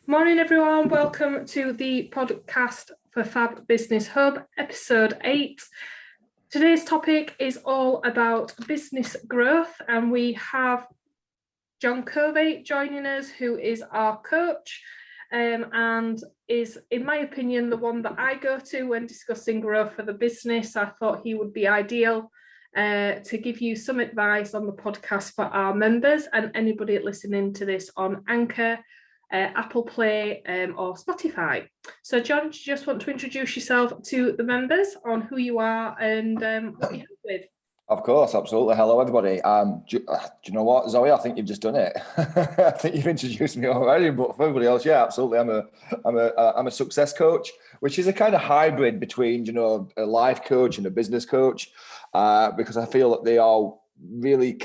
Morning, everyone. Welcome to the podcast for Fab Business Hub, episode 8. Today's topic is all about business growth, and we have Jon Covey joining us, who is our coach and is, in my opinion, the one that I go to when discussing growth for the business. I thought he would be ideal to give you some advice on the podcast for our members and anybody listening to this on Anchor, Apple Play or Spotify. So Jon, do you just want to introduce yourself to the members on who you are and what you help with? Of course, absolutely. Hello, everybody. Do you know what, Zoe? I think you've just done it. I think you've introduced me already, but for everybody else, yeah, absolutely. I'm a success coach, which is a kind of hybrid between, a life coach and a business coach, because I feel that they are really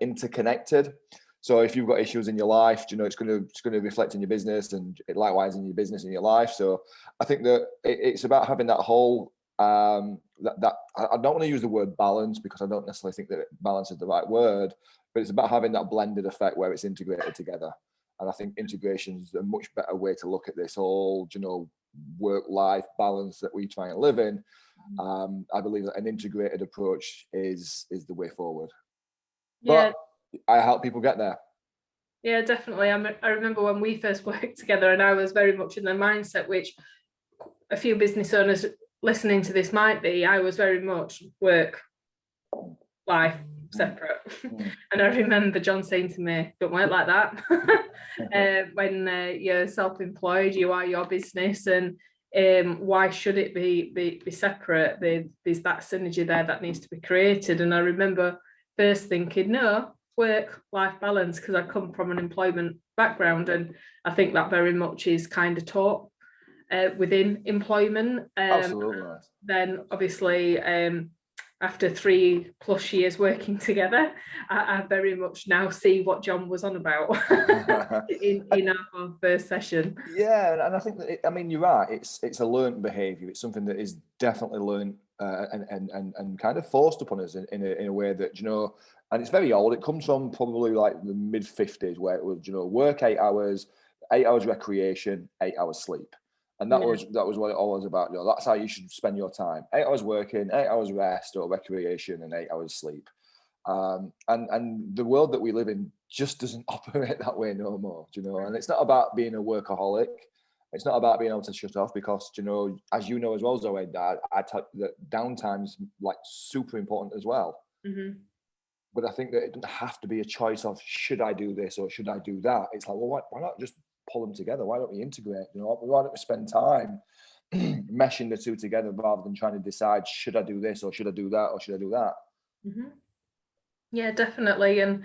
interconnected. So if you've got issues in your life, it's going to reflect in your business, and likewise in your business and your life. So I think that it's about having that whole. That I don't want to use the word balance, because I don't necessarily think that balance is the right word, but it's about having that blended effect where it's integrated together. And I think integration is a much better way to look at this whole, work-life balance that we try and live in. I believe that an integrated approach is the way forward. Yeah. But I help people get there. Yeah, definitely. I remember when we first worked together, and I was very much in the mindset, which a few business owners listening to this might be. I was very much work, life, separate. And I remember Jon saying to me, don't work like that. When you're self-employed, you are your business, and why should it be separate? There's that synergy there that needs to be created. And I remember first thinking, no, work-life balance, because I come from an employment background, and I think that very much is kind of taught within employment. Absolutely. Then obviously after 3+ years working together, I very much now see what Jon was on about in our first session. Yeah, and I think that you're right. It's a learned behaviour. It's something that is definitely learned and kind of forced upon us in a way that and it's very old. It comes from probably like the mid 50s, where it was work 8 hours, 8 hours recreation, 8 hours sleep. And that was what it all was about. That's how you should spend your time: 8 hours working, 8 hours rest or recreation, and 8 hours sleep. And the world that we live in just doesn't operate that way no more. And it's not about being a workaholic. It's not about being able to shut off, because as you know as well, Zoe, I tell that downtime's like super important as well. Mm-hmm. But I think that it doesn't have to be a choice of should I do this or should I do that. It's like, well, why not just pull them together? Why don't we integrate? Why don't we spend time meshing the two together rather than trying to decide, should I do this or should I do that or should I do that? Mm-hmm. Yeah, definitely. And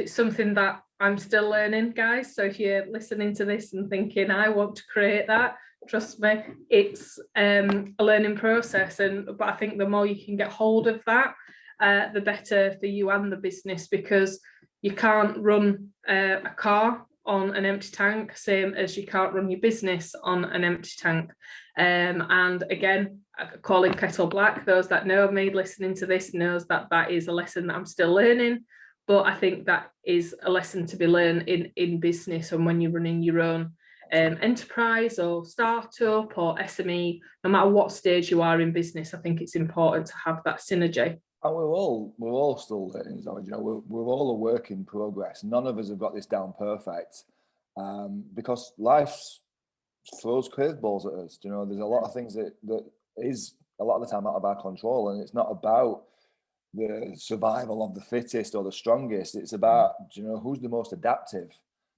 it's something that I'm still learning, guys. So if you're listening to this and thinking, I want to create that, trust me, it's a learning process. But I think the more you can get hold of that, the better for you and the business, because you can't run a car on an empty tank, same as you can't run your business on an empty tank. And again, calling kettle black, those that know me listening to this knows that is a lesson that I'm still learning, but I think that is a lesson to be learned in business. And when you're running your own enterprise or startup or SME, no matter what stage you are in business, I think it's important to have that synergy. And we're all still learning. We're all a work in progress. None of us have got this down perfect, because life throws curveballs at us. There's a lot of things that is a lot of the time out of our control, and it's not about the survival of the fittest or the strongest. It's about who's the most adaptive.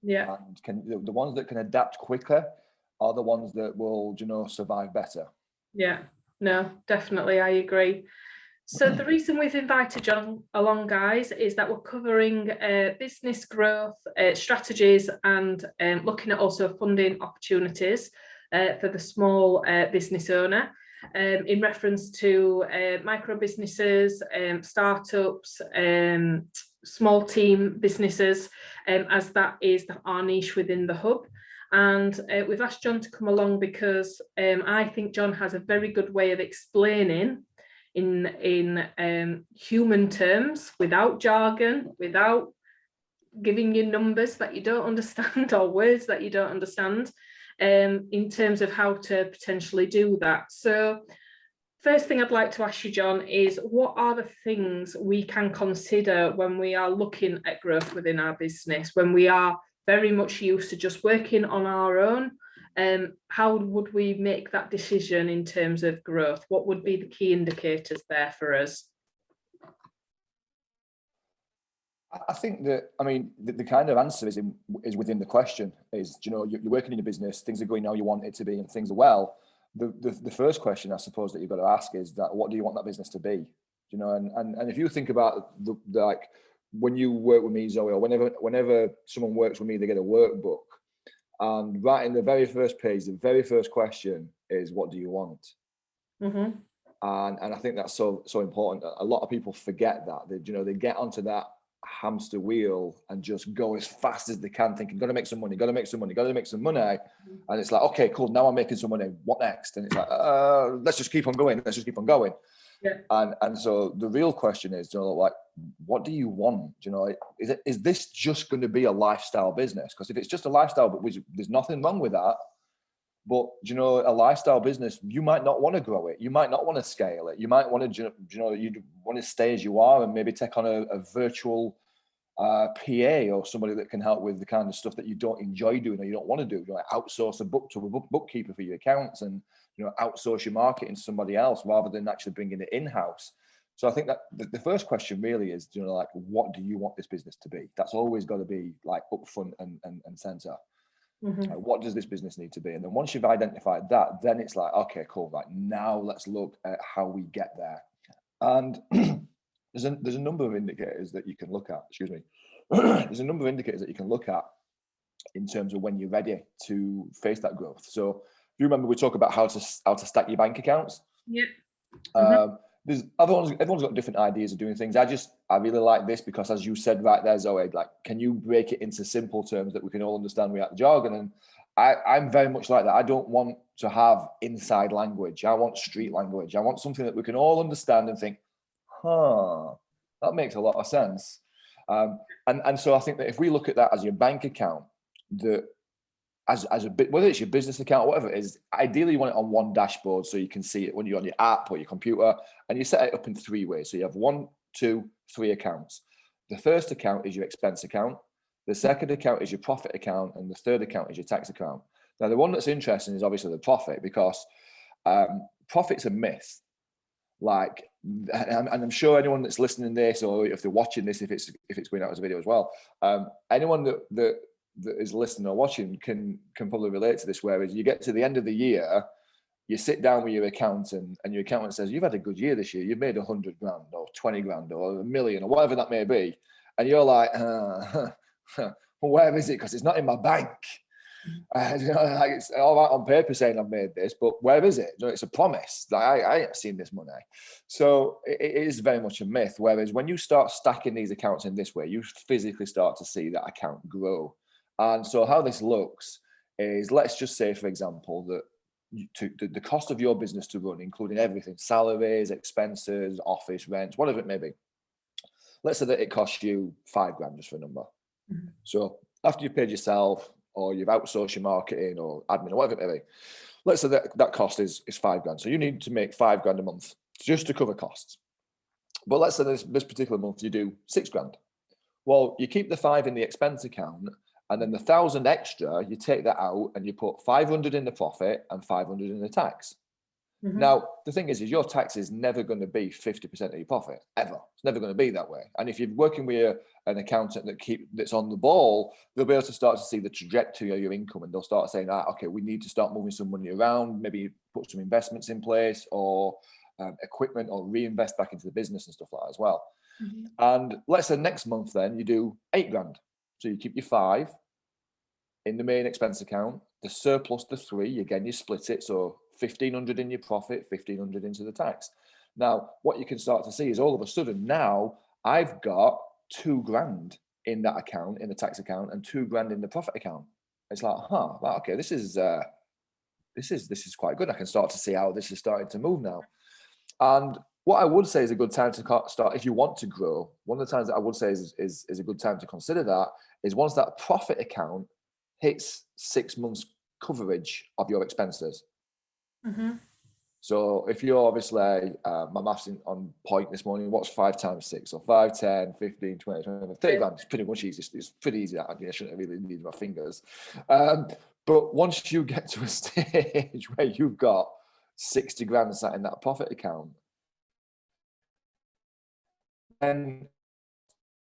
Yeah. And the ones that can adapt quicker are the ones that will survive better. Yeah. No, definitely, I agree. So the reason we've invited Jon along, guys, is that we're covering business growth strategies and looking at also funding opportunities for the small business owner in reference to micro businesses, startups, small team businesses, as that is our niche within the hub. And we've asked Jon to come along because I think Jon has a very good way of explaining in human terms, without jargon, without giving you numbers that you don't understand or words that you don't understand, in terms of how to potentially do that. So first thing I'd like to ask you, Jon, is what are the things we can consider when we are looking at growth within our business, when we are very much used to just working on our own? How would we make that decision in terms of growth? What would be the key indicators there for us? I think that, I mean, the kind of answer is within the question. Is, you know, you're working in a business, things are going how you want it to be, and things are well. The first question, I suppose, that you've got to ask is that, what do you want that business to be? You know, and if you think about the like, when you work with me, Zoe, or whenever someone works with me, they get a workbook, and right in the very first page, the very first question is, what do you want? Mm-hmm. And I think that's so important. A lot of people forget that. They get onto that hamster wheel and just go as fast as they can, thinking, got to make some money, got to make some money, got to make some money. And it's like, okay, cool, now I'm making some money, what next? And it's like, let's just keep on going, Yeah. And so the real question is, you know, like, what do you want? You know, is this just going to be a lifestyle business? Because if it's just a lifestyle, but there's nothing wrong with that. But, you know, a lifestyle business, you might not want to grow it. You might not want to scale it. You might want to, you know, you want to stay as you are and maybe take on a virtual PA or somebody that can help with the kind of stuff that you don't enjoy doing or you don't want to do. You know, like outsource a bookkeeper for your accounts, and, you know, outsource your marketing to somebody else rather than actually bringing it in-house. So I think that the first question really is, you know, like, what do you want this business to be? That's always got to be like upfront and center. Mm-hmm. Like, what does this business need to be? And then once you've identified that, then it's like, okay, cool, right, now let's look at how we get there. And there's a number of indicators that you can look at, there's a number of indicators that you can look at in terms of when you're ready to face that growth. So if you remember, we talk about how to stack your bank accounts. Yeah. Mm-hmm. Everyone's got different ideas of doing things. I really like this because, as you said right there, Zoe, like, can you break it into simple terms that we can all understand without the jargon? And I'm very much like that. I don't want to have inside language. I want street language. I want something that we can all understand and think, that makes a lot of sense. And so I think that if we look at that as your bank account, as a bit, whether it's your business account or whatever it is, ideally you want it on one dashboard so you can see it when you're on your app or your computer, and you set it up in 3 ways. So you have 1, 2, 3 accounts. The first account is your expense account. The second account is your profit account, and the third account is your tax account. Now, the one that's interesting is obviously the profit, because profit's a myth. Like, and I'm sure anyone that's listening to this, or if they're watching this, if it's going out as a video as well, anyone that is listening or watching can probably relate to this. Whereas you get to the end of the year, you sit down with your accountant, and your accountant says, you've had a good year this year, you've made 100 grand or 20 grand or $1 million or whatever that may be, and you're like, well, where is it? Because it's not in my bank. You know, like, it's all right on paper saying I've made this, but where is it? You know, it's a promise. Like, I ain't seen this money. So it is very much a myth. Whereas when you start stacking these accounts in this way, you physically start to see that account grow. And so how this looks is, let's just say, for example, that the cost of your business to run, including everything, salaries, expenses, office rent, whatever it may be, let's say that it costs you 5 grand, just for a number. Mm-hmm. So after you've paid yourself, or you've outsourced your marketing or admin or whatever it may be, let's say that cost is 5 grand. So you need to make 5 grand a month just to cover costs. But let's say this particular month you do 6 grand. Well, you keep the 5 in the expense account, and then the 1,000 extra, you take that out and you put 500 in the profit and 500 in the tax. Mm-hmm. Now, the thing is your tax is never going to be 50% of your profit, ever. It's never going to be that way. And if you're working with an accountant that's on the ball, they'll be able to start to see the trajectory of your income, and they'll start saying, okay, we need to start moving some money around, maybe put some investments in place, or equipment, or reinvest back into the business and stuff like that as well. Mm-hmm. And let's say next month then you do 8 grand. So you keep your 5 in the main expense account, the surplus, the 3, again, you split it. So 1,500 in your profit, 1,500 into the tax. Now, what you can start to see is all of a sudden now I've got 2 grand in that account, in the tax account, and 2 grand in the profit account. It's like, okay, this is quite good. I can start to see how this is starting to move now. And What I would say is a good time to start if you want to grow. One of the times that I would say is a good time to consider that is once that profit account hits 6 months coverage of your expenses. Mm-hmm. So if you're obviously, my maths on point this morning, what's 5 times 6? So 5, 10, 15, 20, 25, 30 grand. It's pretty much easy. It's pretty easy. I shouldn't have really needed my fingers. But once you get to a stage where you've got 60 grand sat in that profit account, then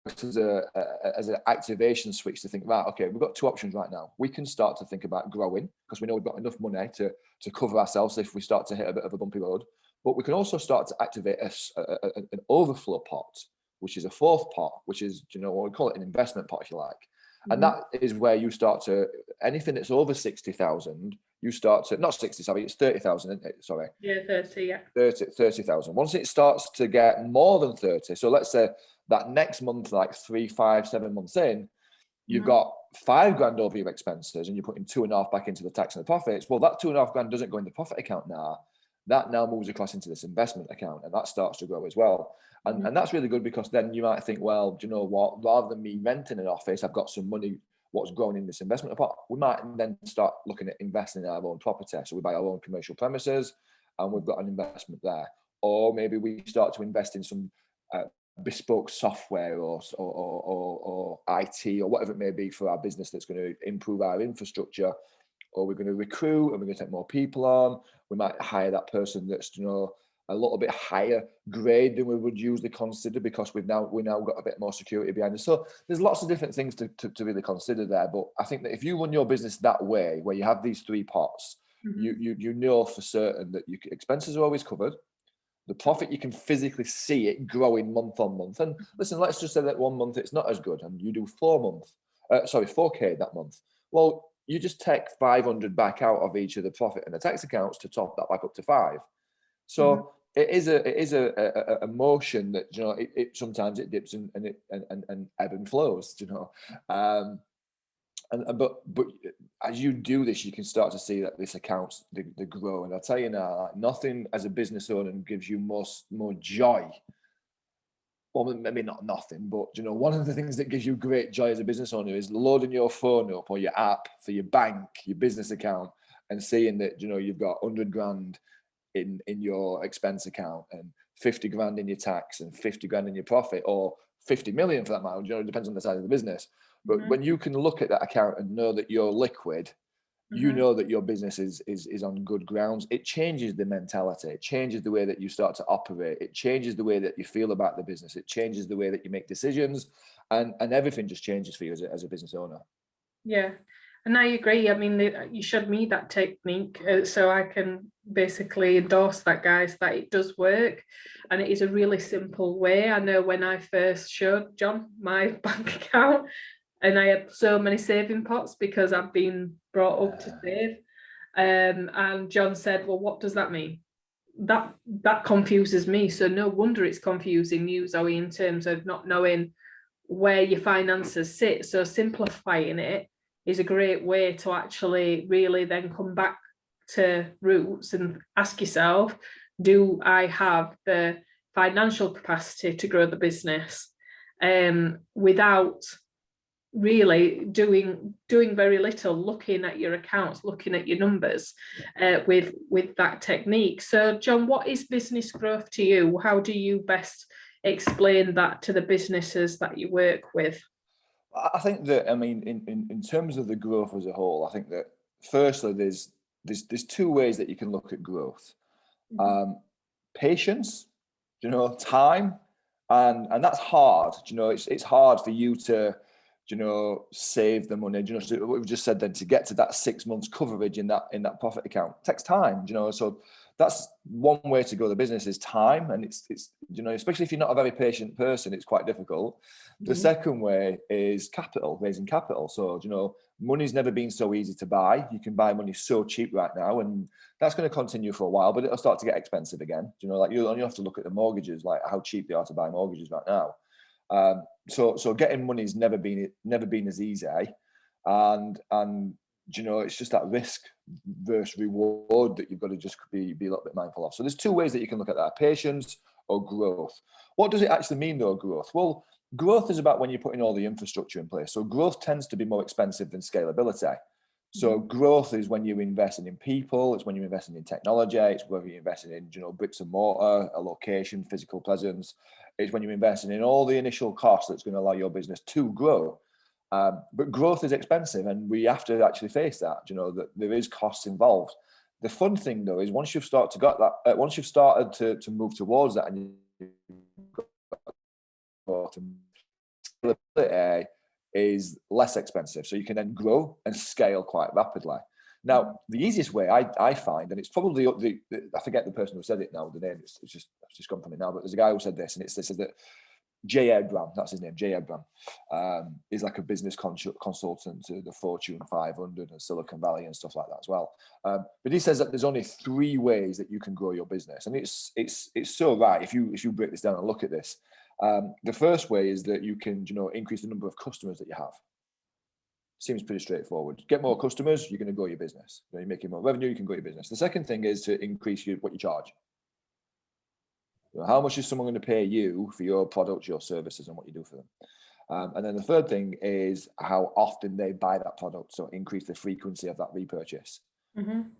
as an activation switch to think, right, okay, we've got 2 options right now. We can start to think about growing because we know we've got enough money to cover ourselves if we start to hit a bit of a bumpy road. But we can also start to activate an overflow pot, which is a 4th pot, which is, what we call it, an investment pot, if you like. Mm-hmm. And that is where you start to, anything that's over 60,000, you start to, not 60, sorry, it's 30,000, isn't it? Sorry. Yeah, 30, yeah. 30,000. Once it starts to get more than 30, so let's say that next month, like 3, 5, 7 months in, you've got 5 grand over your expenses and you're putting 2.5 back into the tax and the profits. Well, that 2.5 grand doesn't go in the profit account now. That now moves across into this investment account and that starts to grow as well. And that's really good because then you might think, well, do you know what? Rather than me renting an office, I've got some money, what's growing in this investment pot. We might then start looking at investing in our own property. So we buy our own commercial premises and we've got an investment there. Or maybe we start to invest in some bespoke software or IT or whatever it may be for our business that's going to improve our infrastructure, or we're going to recruit and we're going to take more people on. We might hire that person that's a little bit higher grade than we would usually consider because we now got a bit more security behind us. So there's lots of different things to really consider there. But I think that if you run your business that way, where you have these 3 pots, you know for certain that your expenses are always covered. The profit, you can physically see it growing month on month. And listen, let's just say that 1 month it's not as good and you do 4K that month. Well, you just take 500 back out of each of the profit and the tax accounts to top that back up to 5. So it is a motion that, it sometimes it dips and ebb and flows, but as you do this, you can start to see that this accounts they grow. And I'll tell you now, nothing as a business owner gives you more joy. Well, maybe not nothing, but one of the things that gives you great joy as a business owner is loading your phone up or your app for your bank, your business account, and seeing that you've got 100 grand in your expense account and 50 grand in your tax and 50 grand in your profit, or 50 million for that matter. It depends on the size of the business. But when you can look at that account and know that you're liquid, you know that your business is on good grounds. It changes the mentality. It changes the way that you start to operate. It changes the way that you feel about the business. It changes the way that you make decisions, and everything just changes for you as a business owner. Yeah, and I agree. I mean, you showed me that technique, so I can basically endorse that, guys, that it does work, and it is a really simple way. I know when I first showed John my bank account, and I had so many saving pots because I've been brought up to save. And John said, well, what does that mean? That confuses me. So no wonder it's confusing you, Zoe, in terms of not knowing where your finances sit. So simplifying it is a great way to actually really then come back to roots and ask yourself, do I have the financial capacity to grow the business without really doing very little, looking at your accounts, looking at your numbers with that technique. So John, what is business growth to you? How do you best explain that to the businesses that you work with? I think that, in terms of the growth as a whole, I think that firstly there's 2 ways that you can look at growth. Patience, time, and that's hard. It's hard for you to save the money. So what we've just said then, to get to that 6 months coverage in that profit account takes time. So that's one way to grow the business is time, and it's especially if you're not a very patient person, it's quite difficult. The second way is raising capital. So money's never been so easy to buy. You can buy money so cheap right now, and that's going to continue for a while, but it'll start to get expensive again. Like you only have to look at the mortgages, like how cheap they are to buy mortgages right now. So getting money's never been as easy, and it's just that risk versus reward that you've got to just be a little bit mindful of. So there's 2 ways that you can look at that: patience or growth. What does it actually mean though, growth? Well, growth is about when you're putting all the infrastructure in place. So growth tends to be more expensive than scalability. So growth is when you're investing in people, it's when you're investing in technology, it's whether you're investing in, bricks and mortar, a location, physical presence. It's when you're investing in all the initial costs that's going to allow your business to grow. But growth is expensive, and we have to actually face that, that there is costs involved. The fun thing though is once you've started to move towards that, and you've got scalability is less expensive, so you can then grow and scale quite rapidly. Now, the easiest way I find, and it's probably I forget the person who said it now, the name, it's just gone from me now, but there's a guy who said this, and it's this, is that Jay Abraham, that's his name, Jay Abraham, is like a business consultant to the Fortune 500 and Silicon Valley and stuff like that as well. But he says that there's only 3 ways that you can grow your business, and it's so right. If you break this down and look at this, the first way is that you can, increase the number of customers that you have. Seems pretty straightforward. Get more customers, you're going to grow your business. You're making more revenue, you can grow your business. The second thing is to increase what you charge. How much is someone going to pay you for your products, your services, and what you do for them? And then the third thing is how often they buy that product. So increase the frequency of that repurchase. And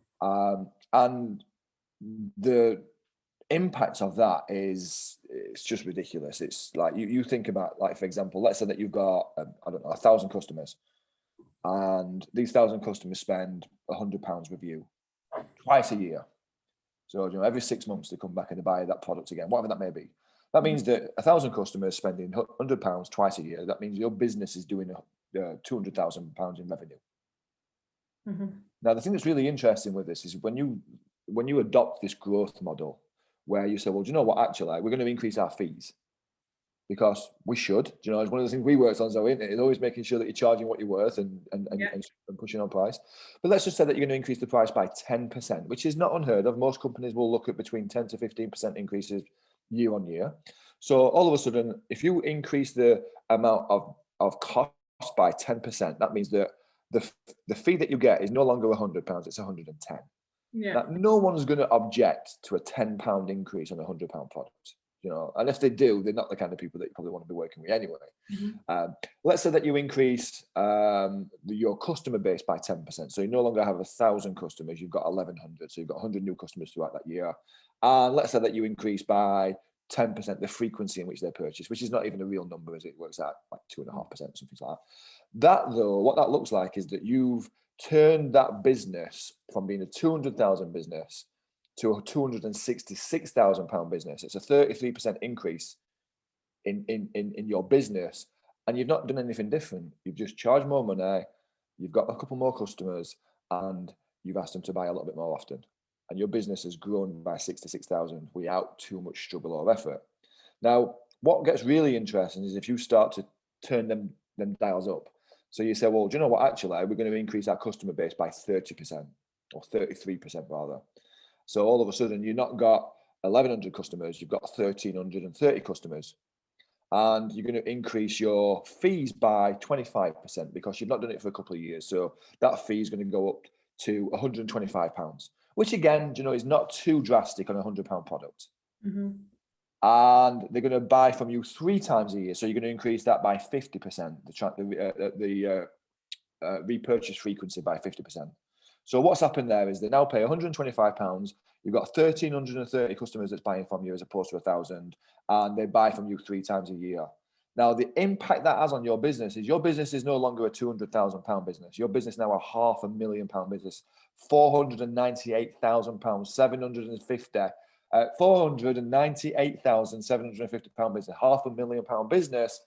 the impact of that it's just ridiculous. It's like you think about, like, for example, let's say that you've got 1,000 customers, and these 1,000 customers spend £100 with you twice a year. So every 6 months they come back and they buy that product again, whatever that may be. That means that 1,000 customers spending £100 twice a year. That means your business is doing £200,000 in revenue. Now, the thing that's really interesting with this is when you adopt this growth model, where you say, well, do you know what? Actually, we're going to increase our fees because we should. It's one of the things we worked on, so it's always making sure that you're charging what you're worth and pushing on price. But let's just say that you're going to increase the price by 10%, which is not unheard of. Most companies will look at between 10 to 15% increases year on year. So all of a sudden, if you increase the amount of cost by 10%, that means that the fee that you get is no longer £100, it's 110. Now, no one's going to object to a £10 increase on a £100 product, and if they do, they're not the kind of people that you probably want to be working with anyway. Let's say that you increase your customer base by 10%. So you no longer have 1,000 customers, you've got 1,100. So you've got 100 new customers throughout that year. And let's say that you increase by 10% the frequency in which they purchase, which is not even a real number, as it works out like 2.5%, something like that. That, though, what that looks like is that you've turned that business from being a 200,000 business to a £266,000 business. It's a 33% increase in your business, and you've not done anything different. You've just charged more money, you've got a couple more customers, and you've asked them to buy a little bit more often. And your business has grown by 66,000 without too much struggle or effort. Now, what gets really interesting is if you start to turn them dials up. So you say, well, do you know what? Actually, we're going to increase our customer base by 30% or 33% rather. So all of a sudden, you've not got 1,100 customers, you've got 1,330 customers. And you're going to increase your fees by 25% because you've not done it for a couple of years. So that fee is going to go up to £125, which again, is not too drastic on a £100 product. And they're going to buy from you 3 times a year. So you're going to increase that by 50%, the repurchase frequency by 50%. So what's happened there is they now pay £125. You've got 1,330 customers that's buying from you as opposed to 1,000, and they buy from you 3 times a year. Now, the impact that has on your business is no longer a £200,000 business. Your business now a £500,000 business, £498,000, 750, £498,750 business, £500,000 business,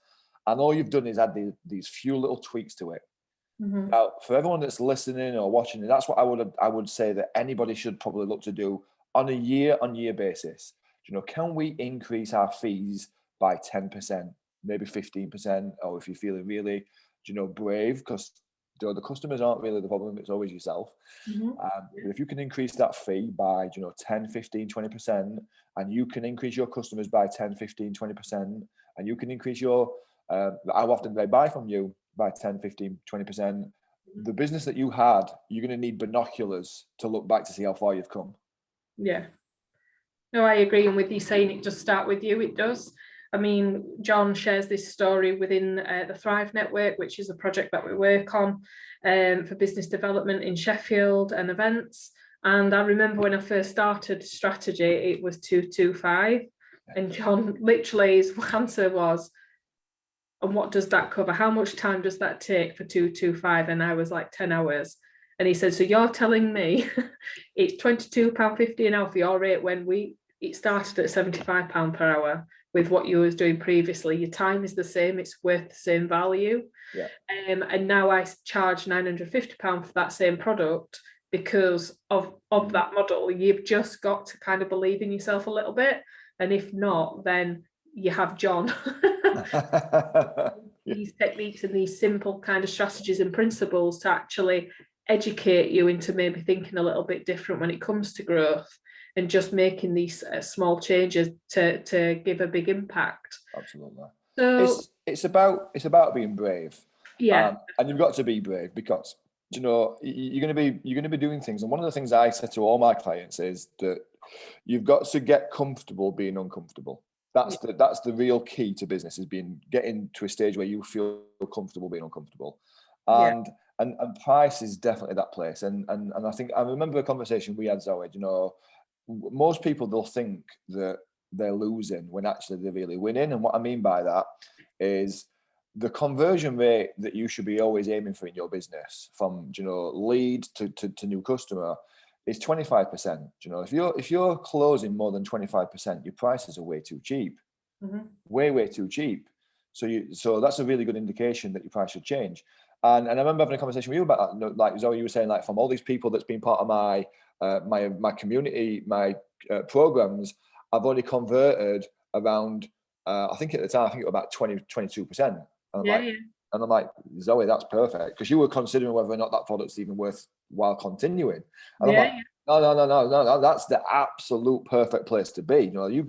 and all you've done is add these few little tweaks to it. Now, for everyone that's listening or watching, that's what I would say that anybody should probably look to do on a year-on-year basis. Can we increase our fees by 10%, maybe 15%, or if you're feeling really, brave, because the customers aren't really the problem, it's always yourself. But if you can increase that fee by 10, 15, 20%, and you can increase your customers by 10, 15, 20%, and you can increase your how often they buy from you by 10, 15, 20%, the business that you had, you're going to need binoculars to look back to see how far you've come. Yeah. No, I agree. And with you saying it does start with you, it does. I mean, Jon shares this story within the Thrive Network, which is a project that we work on for business development in Sheffield and events. And I remember when I first started strategy, it was 225. And Jon, literally, his answer was, and what does that cover? How much time does that take for 225? And I was like 10 hours. And he said, so you're telling me it's £22.50 an hour for your rate when it started at £75 per hour with what you was doing previously. Your time is the same, it's worth the same value. Yeah. And now I charge £950 for that same product because of that model. You've just got to kind of believe in yourself a little bit. And if not, then you have Jon. These techniques and these simple kind of strategies and principles to actually educate you into maybe thinking a little bit different when it comes to growth and just making these small changes to give a big impact. Absolutely. So it's about being brave. Yeah. And you've got to be brave because you're going to be doing things. And one of the things I say to all my clients is that you've got to get comfortable being uncomfortable. That's the real key to business, is getting to a stage where you feel comfortable being uncomfortable. And price is definitely that place. And I think I remember a conversation we had, Zoe. Most people, they'll think that they're losing when actually they're really winning. And what I mean by that is the conversion rate that you should be always aiming for in your business, from lead to new customer, is 25%. If you're closing more than 25%, your prices are way too cheap. Mm-hmm. Way too cheap. So that's a really good indication that your price should change. And I remember having a conversation with you about that. Like Zoe, you were saying, like, from all these people that's been part of my my community, my programs, I've only converted around, I think at the time, it was about 22%. And I'm like, Zoe, that's perfect, because you were considering whether or not that product's even worthwhile continuing. And I'm like, no, that's the absolute perfect place to be. You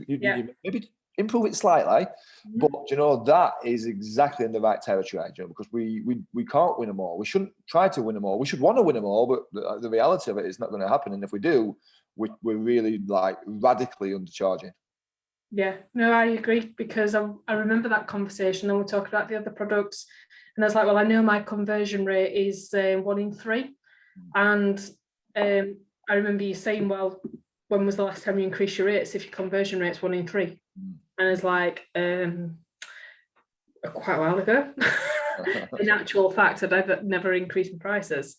maybe improve it slightly, but that is exactly in the right territory, because we can't win them all. We shouldn't try to win them all. We should want to win them all, but the reality of it is not going to happen. And if we do, we're really radically undercharging. Yeah, no, I agree, because I remember that conversation, and we talked about the other products, and I was like, well, I know my conversion rate is 1 in 3, and I remember you saying, well, when was the last time you increased your rates if your conversion rate's 1 in 3? And I was like, quite a while ago. In actual fact, I've never increased my prices.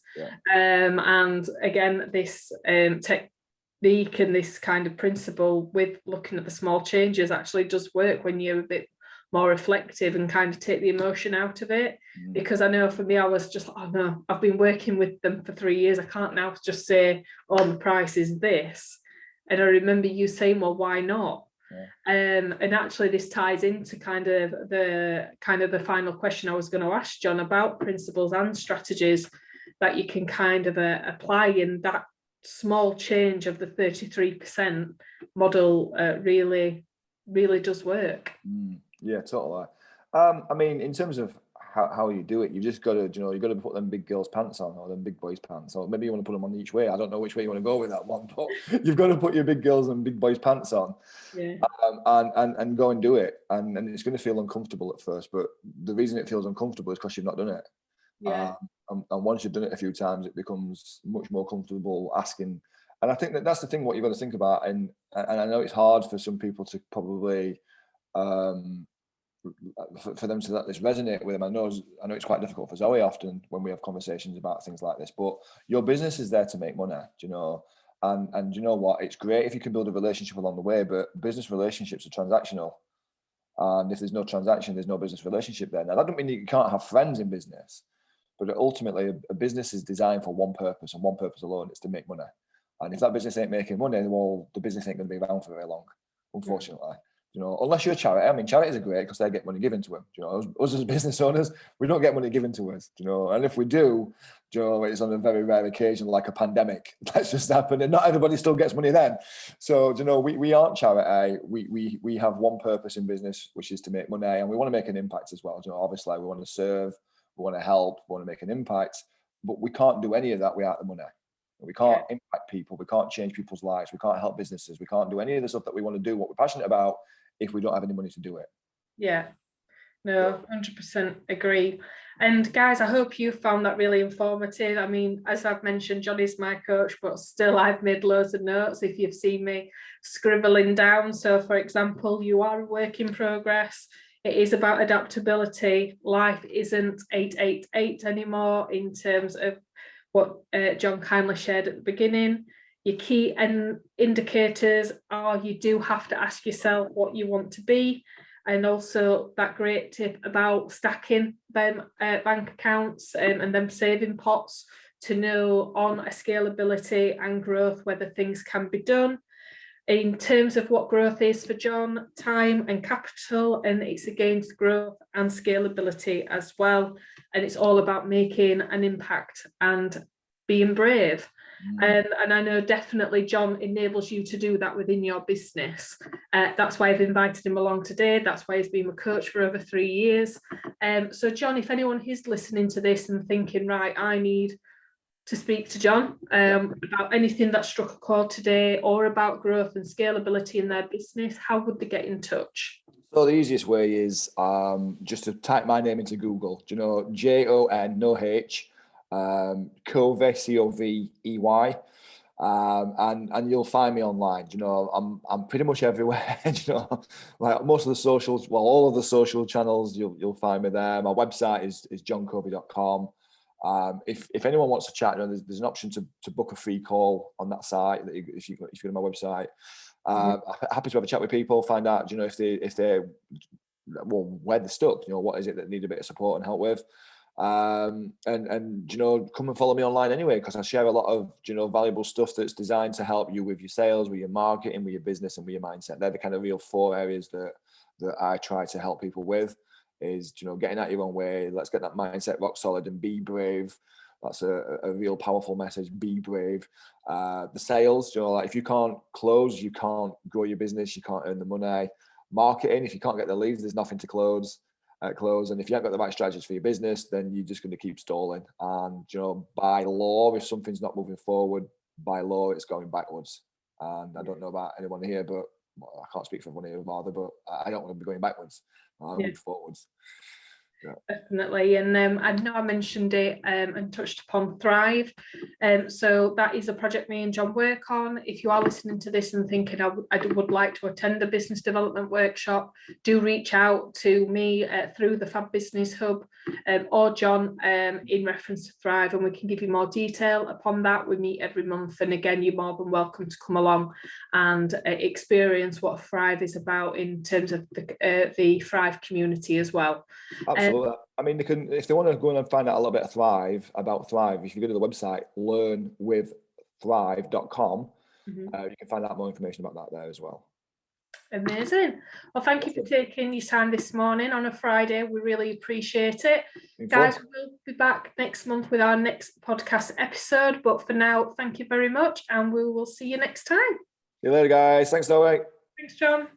And again, this technique and this kind of principle with looking at the small changes actually does work when you're a bit more reflective and kind of take the emotion out of it. Because I know for me, I was just, oh no, I've been working with them for 3 years. I can't now just say, oh, the price is this. And I remember you saying, well, why not? And actually this ties into kind of the final question I was going to ask Jon about principles and strategies that you can kind of apply in that small change of the 33% model. Really does work. Yeah, totally. I mean, in terms of how you do it, you've just got to, you've got to put them big girls' pants on, or them big boys' pants, or maybe you want to put them on each way. I don't know which way you want to go with that one, but you've got to put your big girls and big boys' pants on, and go and do it. And it's going to feel uncomfortable at first, but the reason it feels uncomfortable is because you've not done it. And once you've done it a few times, it becomes much more comfortable asking. And I think that's the thing, what you've got to think about. And I know it's hard for some people to probably, for them to let this resonate with them. I know it's quite difficult for Zoe often when we have conversations about things like this, but your business is there to make money, and you know what, it's great if you can build a relationship along the way, but business relationships are transactional. And if there's no transaction, there's no business relationship there. Now, that doesn't mean you can't have friends in business, but ultimately a business is designed for one purpose, and one purpose alone, is to make money. And if that business ain't making money, well, the business ain't going to be around for very long, unfortunately. Unless you're a charity. I mean, charities are great because they get money given to them. Us as business owners, we don't get money given to us. And if we do, it's on a very rare occasion, like a pandemic that's just happened, and not everybody still gets money then. So, we aren't charity. We have one purpose in business, which is to make money, and we want to make an impact as well. Obviously, we want to serve, we want to help, we want to make an impact, but we can't do any of that without the money. We can't impact people. We can't change people's lives. We can't help businesses. We can't do any of the stuff that we want to do, what we're passionate about, if we don't have any money to do it. Yeah. No, 100% agree. And guys, I hope you found that really informative. I mean, as I've mentioned, Johnny's my coach, but still I've made loads of notes if you've seen me scribbling down. So for example, you are a work in progress. It is about adaptability. Life isn't 888 anymore in terms of what Jon kindly shared at the beginning. Your key indicators are you do have to ask yourself what you want to be. And also that great tip about stacking them bank accounts and then saving pots to know on a scalability and growth whether things can be done. In terms of what growth is for Jon, time and capital, and it's against growth and scalability as well. And it's all about making an impact and being brave. And I know definitely Jon enables you to do that within your business. That's why I've invited him along today. That's why he's been a coach for over 3 years. So Jon, if anyone is listening to this and thinking, right, I need to speak to Jon about anything that struck a chord today or about growth and scalability in their business, how would they get in touch? So the easiest way is just to type my name into Google. Do you know, Jon, no H, Covey, Covey, and you'll find me online. You know, I'm pretty much everywhere. You know, like most of the socials, well, all of the social channels, you'll find me there. My website is joncovey.com. If anyone wants to chat, you know, there's an option to book a free call on that site. That if you go to my website, I'm happy to have a chat with people, find out, you know, if they well, where they're stuck. You know, what is it that need a bit of support and help with. And you know, come and follow me online anyway, because I share a lot of, you know, valuable stuff that's designed to help you with your sales, with your marketing, with your business, and with your mindset. They're the kind of real 4 areas that I try to help people with. Is, you know, getting out your own way. Let's get that mindset rock solid and be brave. That's a real powerful message. Be brave. The sales, you know, like if you can't close, you can't grow your business, you can't earn the money. Marketing, if you can't get the leads, there's nothing to close. And if you haven't got the right strategies for your business, then you're just going to keep stalling. And, you know, by law, if something's not moving forward, by law, it's going backwards. And I don't know about anyone here, but I can't speak for everyone here either, but I don't want to be going backwards. I move forwards. Yeah. Definitely. And I know I mentioned it and touched upon Thrive. So that is a project me and Jon work on. If you are listening to this and thinking I would like to attend a business development workshop, do reach out to me through the Fab Business Hub or Jon in reference to Thrive, and we can give you more detail upon that. We meet every month, and again, you're more than welcome to come along and experience what Thrive is about in terms of the Thrive community as well. Absolutely. I mean, they can, if they want to go and find out a little bit of about Thrive, if you go to the website learnwiththrive.com, you can find out more information about that there as well. Amazing. Well, thank you for taking your time this morning on a Friday. We really appreciate it. Guys, we'll be back next month with our next podcast episode. But for now, thank you very much, and we will see you next time. See you later, guys. Thanks, Zoe. Thanks, Jon.